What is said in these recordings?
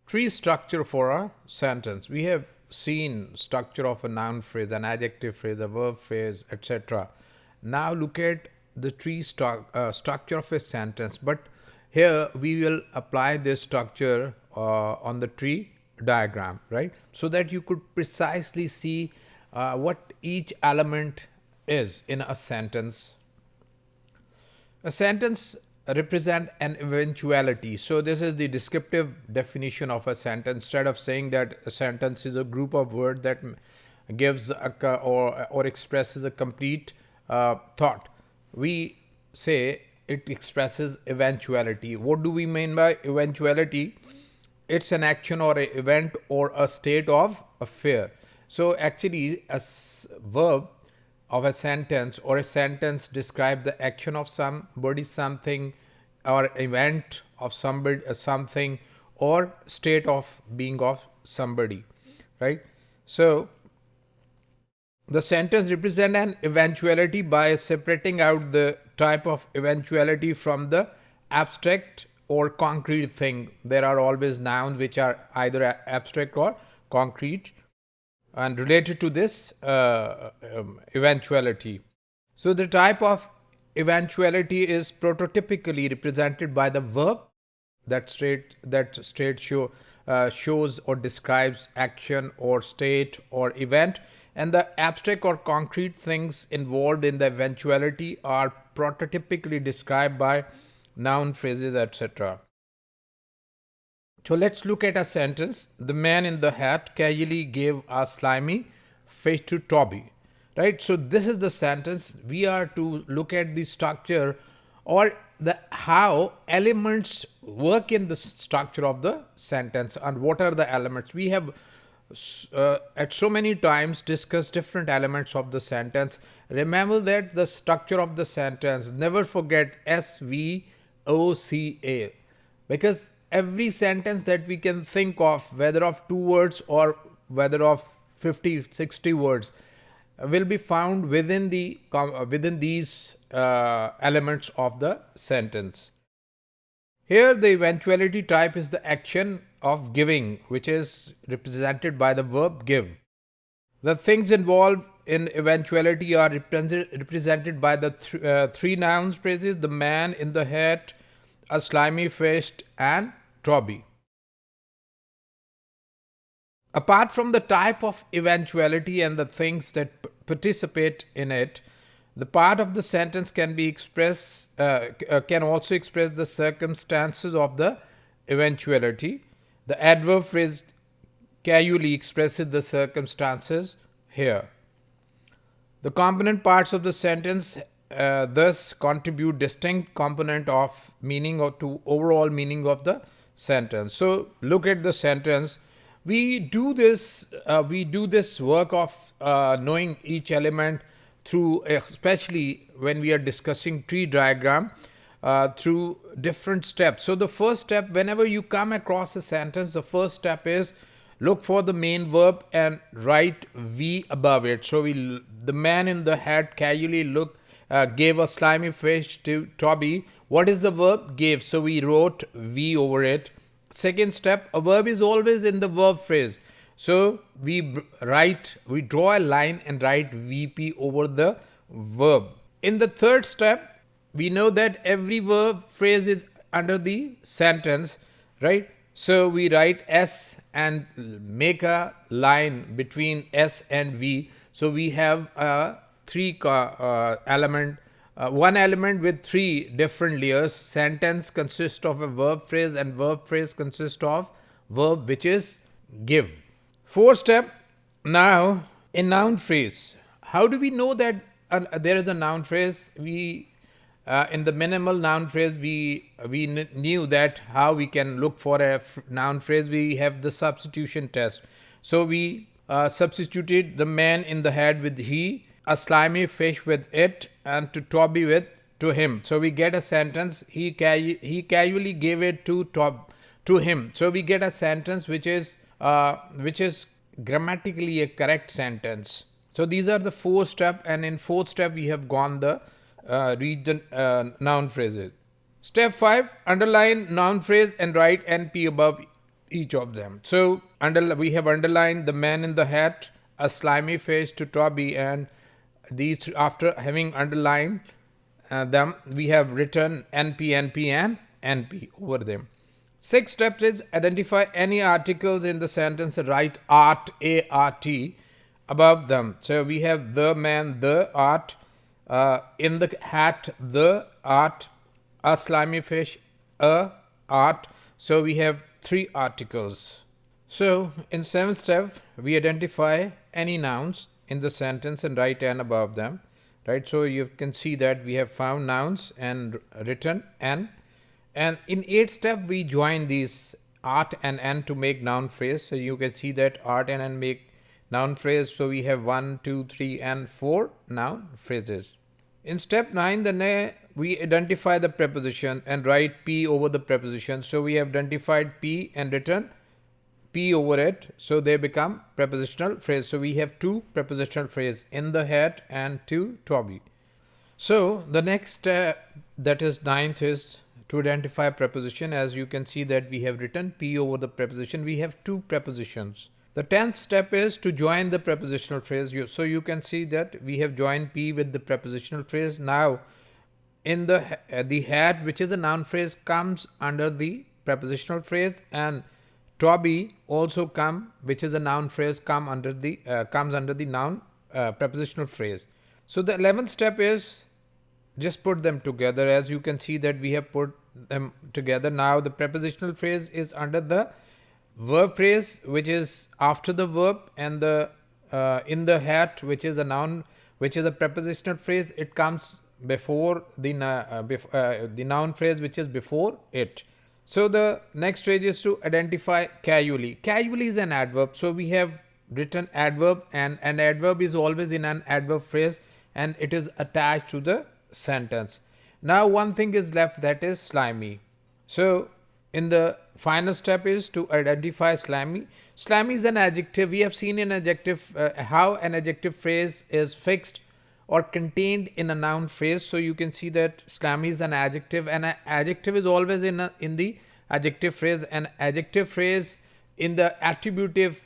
Tree structure for a sentence. We have seen structure of a noun phrase, an adjective phrase, a verb phrase, etc. Now look at the tree structure of a sentence. But here we will apply this structure on the tree diagram, right? So that you could precisely see what each element is in a sentence. A sentence represent an eventuality. So this is the descriptive definition of a sentence. Instead of saying that a sentence is a group of words that gives or expresses a complete thought, we say it expresses eventuality. What do we mean by eventuality? It's an action or an event or a state of affair. So actually a verb of a sentence or a sentence describe the action of somebody, something, or event of somebody, something, or state of being of somebody, right? So the sentence represent an eventuality by separating out the type of eventuality from the abstract or concrete thing. There are always nouns which are either abstract or concrete and related to this eventuality. So the type of eventuality is prototypically represented by the verb that shows or describes action or state or event, and the abstract or concrete things involved in the eventuality are prototypically described by noun phrases, etc. So let's look at a sentence. The man in the hat casually gave a slimy fish to Toby. Right? So this is the sentence. We are to look at the structure or the how elements work in the structure of the sentence and what are the elements. We have at so many times discussed different elements of the sentence. Remember that the structure of the sentence, never forget SVOCA, because every sentence that we can think of, whether of 2 words or whether of 50, 60 words, will be found within these elements of the sentence. Here the eventuality type is the action of giving, which is represented by the verb give. The things involved in eventuality are represented by the three noun phrases: the man in the hat, a slimy fish, and Toby. Apart from the type of eventuality and the things that participate in it, the part of the sentence can be can also express the circumstances of the eventuality. The adverb phrase casually expresses the circumstances here. The component parts of the sentence thus contribute distinct component of meaning or to overall meaning of the sentence. So look at the sentence. We do this work of knowing each element through, especially when we are discussing tree diagram, through different steps. So the first step, whenever you come across a sentence, the first step is look for the main verb and write V above it. So the man in the hat casually gave a slimy fish to Toby. What is the verb? Gave. So we wrote V over it. Second step, a verb is always in the verb phrase. So we draw a line and write VP over the verb. In the third step, we know that every verb phrase is under the sentence, right? So we write S and make a line between S and V. So we have one element with 3 different layers. Sentence consists of a verb phrase and verb phrase consists of verb which is give. Fourth step, now in noun phrase. How do we know that there is a noun phrase? In the minimal noun phrase, we knew that how we can look for a noun phrase. We have the substitution test. So we substituted the man in the hat with he, a slimy fish with it, and to Toby with to him. So we get a sentence. He casually gave it to him. So we get a sentence which is grammatically a correct sentence. So these are the 4 steps, and in 4th step we have gone the noun phrases. Step 5, underline noun phrase and write NP above each of them. So we have underlined the man in the hat, a slimy face to Toby, and these, after having underlined them, we have written NP, NP, and NP over them. Sixth step is identify any articles in the sentence, write art, A-R-T, above them. So we have the man, the art, in the hat, the art, a slimy fish, a art. So we have 3 articles. So in 7th step, we identify any nouns in the sentence and write an above them. Right, so you can see that we have found nouns and written an. And in 8th step, we join these art and an to make noun phrase. So you can see that art and an make noun phrase. So we have 1, 2, 3, and 4 noun phrases. In step 9, we identify the preposition and write P over the preposition. So we have identified P and written P over it. So they become prepositional phrase. So we have 2 prepositional phrase, in the hat and to Toby. So the next step, that is 9th, is to identify preposition. As you can see that we have written P over the preposition. We have 2 prepositions. The 10th step is to join the prepositional phrase. So you can see that we have joined P with the prepositional phrase. Now in the hat, which is a noun phrase, comes under the prepositional phrase, and Toby also come, which is a noun phrase, comes under the noun prepositional phrase. So the 11th step is just put them together. As you can see that we have put them together. Now the prepositional phrase is under the verb phrase, which is after the verb, and the in the hat, which is a noun, which is a prepositional phrase, it comes before the noun phrase, which is before it. So the next stage is to identify casually. Casually is an adverb. So we have written adverb, and an adverb is always in an adverb phrase and it is attached to the sentence. Now one thing is left, that is slimy. So in the final step is to identify slimy. Slimy is an adjective. We have seen in adjective how an adjective phrase is fixed or contained in a noun phrase. So you can see that slimy is an adjective, and an adjective is always in the adjective phrase. An adjective phrase in the attributive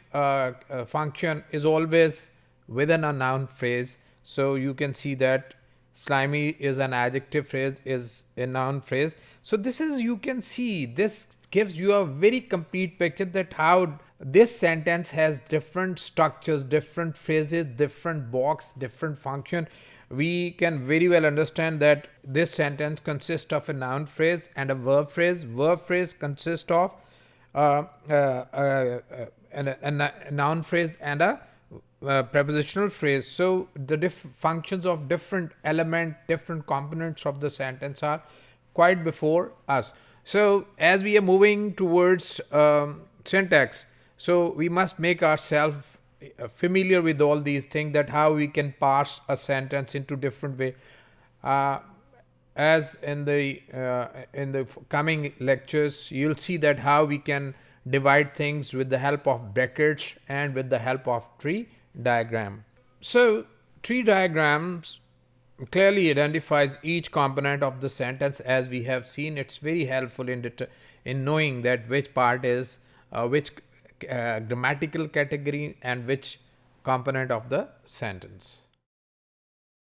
function is always within a noun phrase. So you can see that slimy is an adjective phrase, is a noun phrase. So this is, you can see, this gives you a very complete picture that how this sentence has different structures, different phrases, different box, different function. We can very well understand that this sentence consists of a noun phrase and a verb phrase. Verb phrase consists of a noun phrase and a prepositional phrase. So the functions of different element, different components of the sentence are quite before us. So as we are moving towards syntax, so we must make ourselves familiar with all these things, that how we can parse a sentence into different way. As in the coming lectures, you'll see that how we can divide things with the help of brackets and with the help of tree diagram. So tree diagrams clearly identifies each component of the sentence. As we have seen, it's very helpful in knowing that which part is which grammatical category and which component of the sentence.